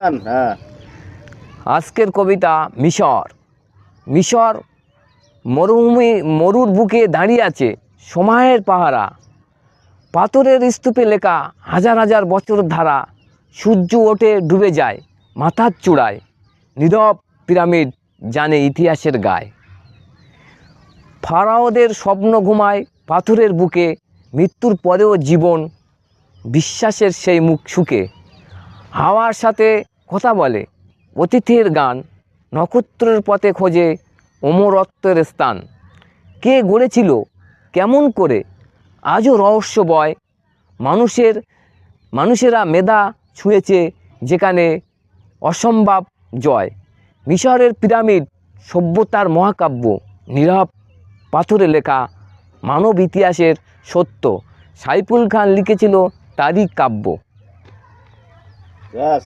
হ্যাঁ। আজকের কবিতা মিশর। মিশর মরুভূমি, মরুর বুকে দাঁড়িয়ে আছে সময়ের পাহারা। পাথরের স্তূপে লেখা হাজার হাজার বছর ধারা। সূর্য ওঠে ডুবে যায় মাথার চূড়ায়। নীরব পিরামিড জানে ইতিহাসের গায়। ফারাওদের স্বপ্ন ঘুমায় পাথরের বুকে। মৃত্যুর পরেও জীবন বিশ্বাসের সেই মুখ সুখে। হাওয়ার সাথে কথা বলে অতিথির গান। নক্ষত্রের পথে খোঁজে অমরত্বের স্থান। কে গড়েছিল কেমন করে আজও রহস্য বয়। মানুষেরা মেধা ছুঁয়েছে যেখানে অসম্ভব জয়। মিশরের পিরামিড সভ্যতার মহাকাব্য। নীরব পাথরে লেখা মানব ইতিহাসের সত্য। সাইফুল খান লিখেছিল তারই কাব্য। ব্যাস।